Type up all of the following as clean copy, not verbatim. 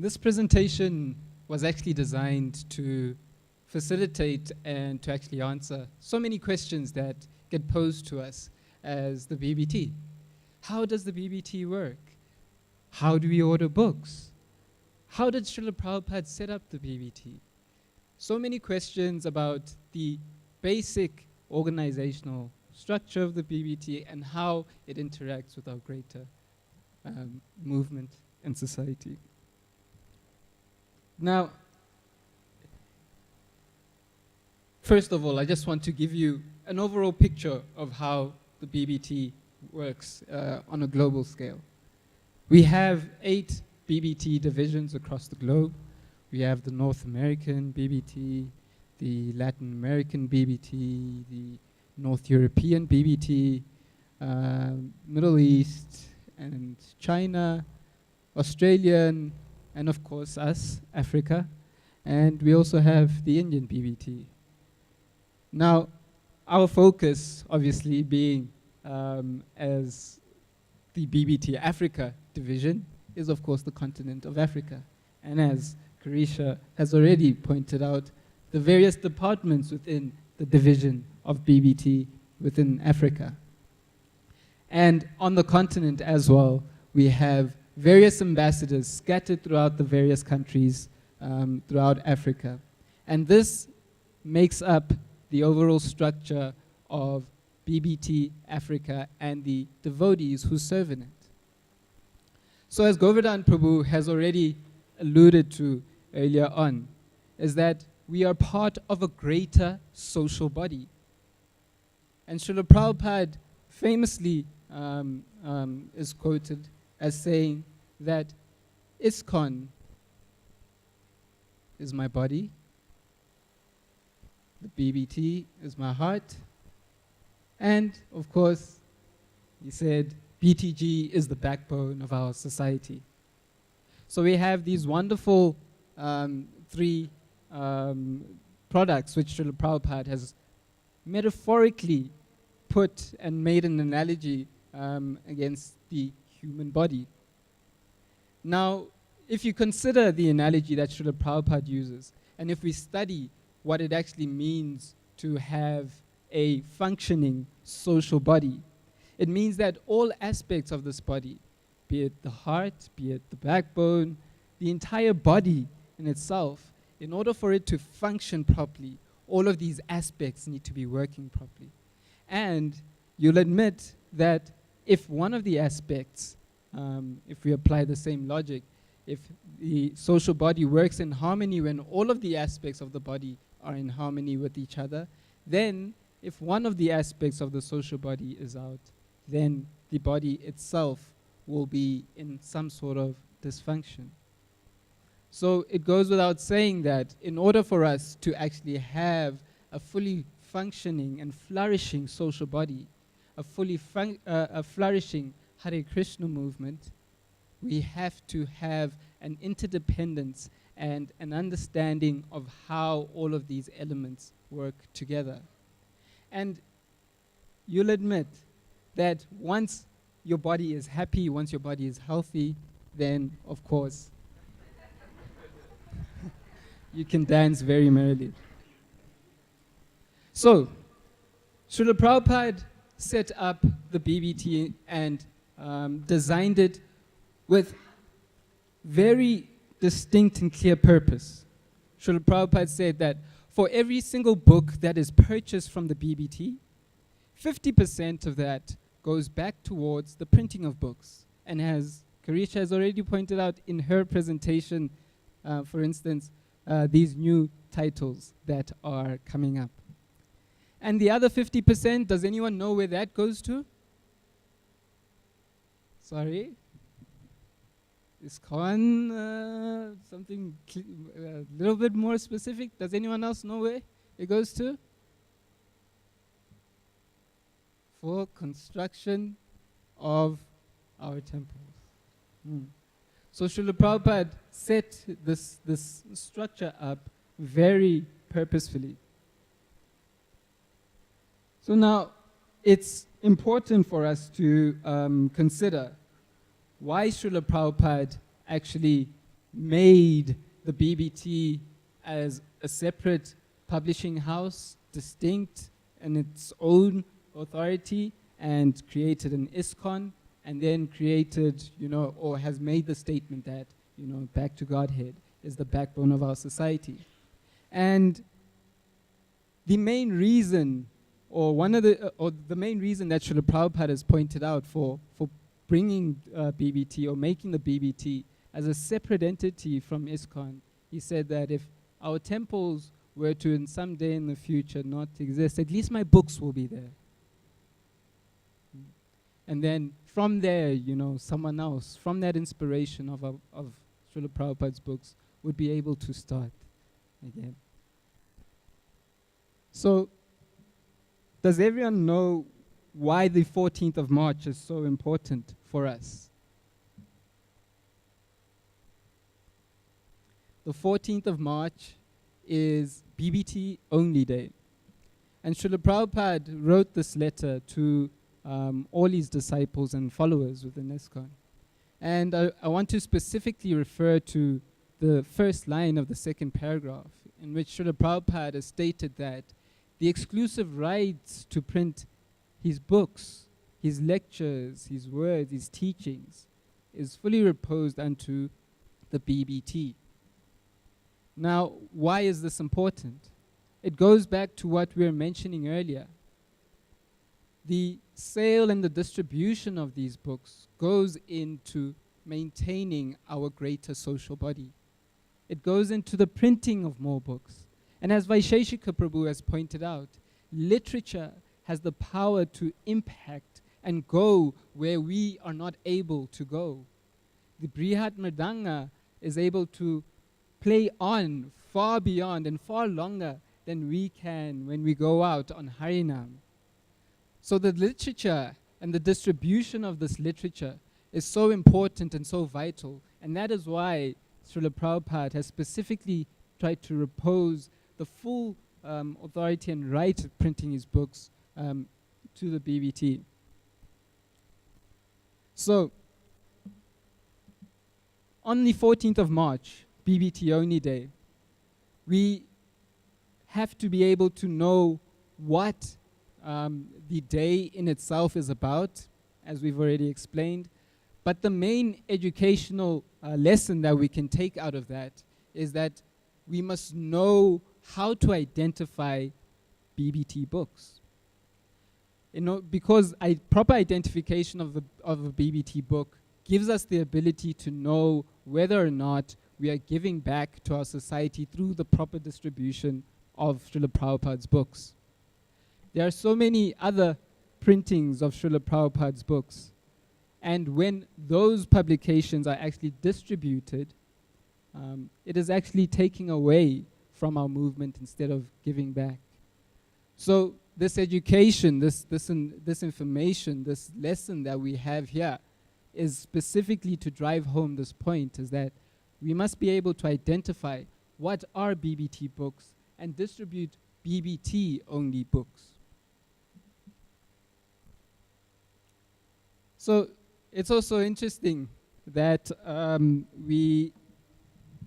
This presentation was actually designed to facilitate and to actually answer so many questions that get posed to us as the BBT. How does the BBT work? How do we order books? How did Srila Prabhupada set up the BBT? So many questions about the basic organizational structure of the BBT and how it interacts with our greater movement and society. Now, first of all, I just want to give you an overall picture of how the BBT works on a global scale. We have 8 BBT divisions across the globe. We have the North American BBT, the Latin American BBT, the North European BBT, Middle East and China, Australian, and of course us, Africa. And we also have the Indian BBT. Now, our focus obviously being as the BBT Africa division is of course the continent of Africa. And as Carisha has already pointed out, the various departments within the division of BBT within Africa. And on the continent as well, we have various ambassadors scattered throughout the various countries throughout Africa. And this makes up the overall structure of BBT Africa and the devotees who serve in it. So as Govardhan Prabhu has already alluded to earlier on, is that we are part of a greater social body. And Srila Prabhupada famously is quoted as saying that ISKCON is my body, the BBT is my heart, and of course, he said, BTG is the backbone of our society. So we have these wonderful 3 products which Srila Prabhupada has metaphorically put and made an analogy against the human body. Now, if you consider the analogy that Srila Prabhupada uses, and if we study what it actually means to have a functioning social body, it means that all aspects of this body, be it the heart, be it the backbone, the entire body in itself, in order for it to function properly, all of these aspects need to be working properly. And you'll admit that if one of the aspects, if we apply the same logic, if the social body works in harmony when all of the aspects of the body are in harmony with each other, then if one of the aspects of the social body is out, then the body itself will be in some sort of dysfunction. So it goes without saying that in order for us to actually have a fully functioning and flourishing social body, a fully flourishing Hare Krishna movement, we have to have an interdependence and an understanding of how all of these elements work together. And you'll admit that once your body is happy, once your body is healthy, then of course you can dance very merrily. So, Srila Prabhupada set up the BBT and designed it with very distinct and clear purpose. Srila Prabhupada said that for every single book that is purchased from the BBT, 50% of that goes back towards the printing of books. And as Carisha has already pointed out in her presentation, for instance, these new titles that are coming up. And the other 50%, does anyone know where that goes to? Sorry? ISKCON, something a little bit more specific. Does anyone else know where it goes to? For construction of our temples. So Srila Prabhupada set this structure up very purposefully. So now it's important for us to consider why Srila Prabhupada actually made the BBT as a separate publishing house, distinct in its own authority, and created an ISKCON, and then created, or has made the statement that, back to Godhead is the backbone of our society. And the main reason, or the main reason that Srila Prabhupada has pointed out for bringing BBT or making the BBT as a separate entity from ISKCON, he said that if our temples were to in some day in the future not exist, at least my books will be there. And then from there, someone else, from that inspiration of Srila Prabhupada's books, would be able to start again. So, does everyone know why the 14th of March is so important for us? The 14th of March is BBT Only Day. And Srila Prabhupada wrote this letter to all his disciples and followers within ISKCON. And I want to specifically refer to the first line of the second paragraph, in which Srila Prabhupada has stated that the exclusive rights to print his books, his lectures, his words, his teachings, is fully reposed unto the BBT. Now, why is this important? It goes back to what we were mentioning earlier. The sale and the distribution of these books goes into maintaining our greater social body. It goes into the printing of more books. And as Vaisheshika Prabhu has pointed out, literature has the power to impact and go where we are not able to go. The Brihat Mridanga is able to play on far beyond and far longer than we can when we go out on Harinam. So the literature and the distribution of this literature is so important and so vital, and that is why Srila Prabhupada has specifically tried to repose the full authority and right of printing his books to the BBT. So, on the 14th of March, BBT Only Day, we have to be able to know what the day in itself is about, as we've already explained. But the main educational lesson that we can take out of that is that we must know how to identify BBT books. Because proper identification of a BBT book gives us the ability to know whether or not we are giving back to our society through the proper distribution of Srila Prabhupada's books. There are so many other printings of Srila Prabhupada's books, and when those publications are actually distributed, it is actually taking away from our movement instead of giving back. So this education, this information, this lesson that we have here is specifically to drive home this point, is that we must be able to identify what are BBT books and distribute BBT only books. So it's also interesting that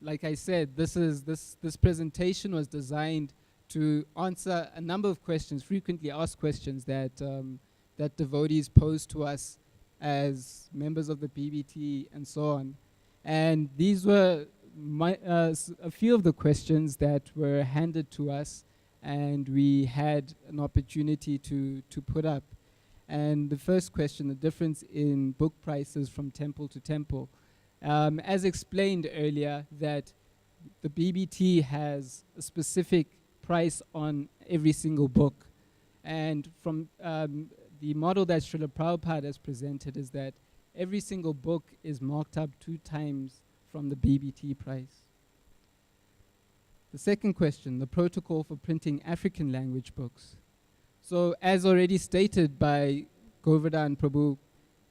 like I said, this presentation was designed to answer a number of questions, frequently asked questions that devotees pose to us as members of the BBT and so on. And these were a few of the questions that were handed to us, and we had an opportunity to put up. And the first question, the difference in book prices from temple to temple. As explained earlier, that the BBT has a specific price on every single book. And from the model that Srila Prabhupada has presented is that every single book is marked up 2 times from the BBT price. The second question, the protocol for printing African language books. So as already stated by Govardhan Prabhu,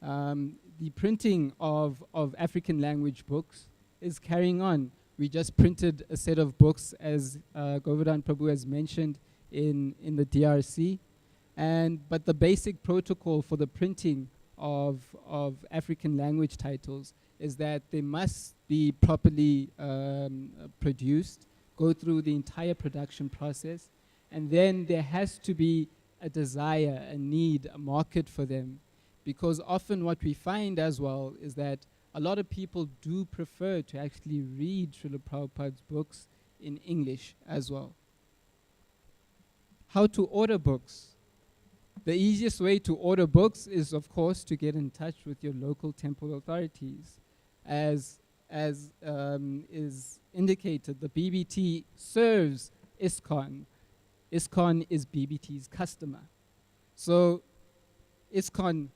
the printing of African language books is carrying on. We just printed a set of books, as Govardhan Prabhu has mentioned, in the DRC. But the basic protocol for the printing of African language titles is that they must be properly produced, go through the entire production process, and then there has to be a desire, a need, a market for them. Because often what we find as well is that a lot of people do prefer to actually read Srila Prabhupada's books in English as well. How to order books? The easiest way to order books is, of course, to get in touch with your local temple authorities. As is indicated, the BBT serves ISKCON. ISKCON is BBT's customer. So ISKCON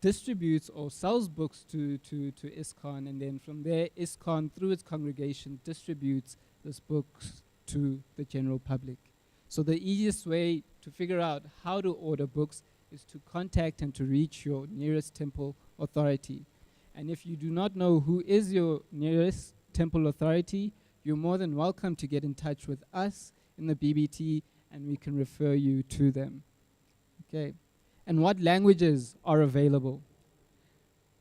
distributes or sells books to ISKCON, and then from there, ISKCON, through its congregation, distributes these books to the general public. So the easiest way to figure out how to order books is to contact and to reach your nearest temple authority. And if you do not know who is your nearest temple authority, you're more than welcome to get in touch with us in the BBT, and we can refer you to them. Okay. And what languages are available?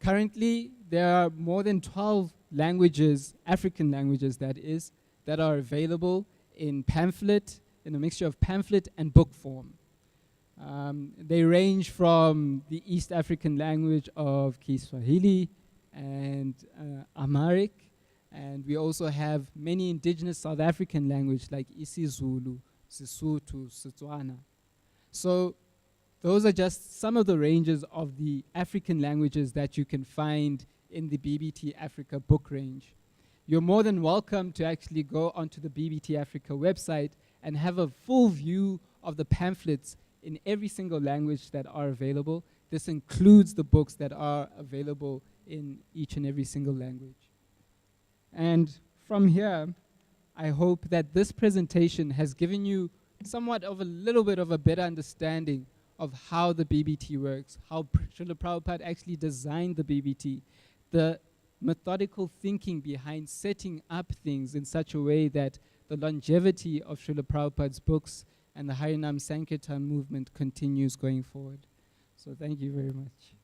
Currently, there are more than 12 languages, African languages that is, that are available in pamphlet, in a mixture of pamphlet and book form. They range from the East African language of Kiswahili and Amharic, and we also have many indigenous South African language like isiZulu, Sesotho, Setswana. So those are just some of the ranges of the African languages that you can find in the BBT Africa book range. You're more than welcome to actually go onto the BBT Africa website and have a full view of the pamphlets in every single language that are available. This includes the books that are available in each and every single language. And from here, I hope that this presentation has given you somewhat of a little bit of a better understanding of how the BBT works, how Srila Prabhupada actually designed the BBT, the methodical thinking behind setting up things in such a way that the longevity of Srila Prabhupada's books and the Harinam Sankirtan movement continues going forward. So thank you very much.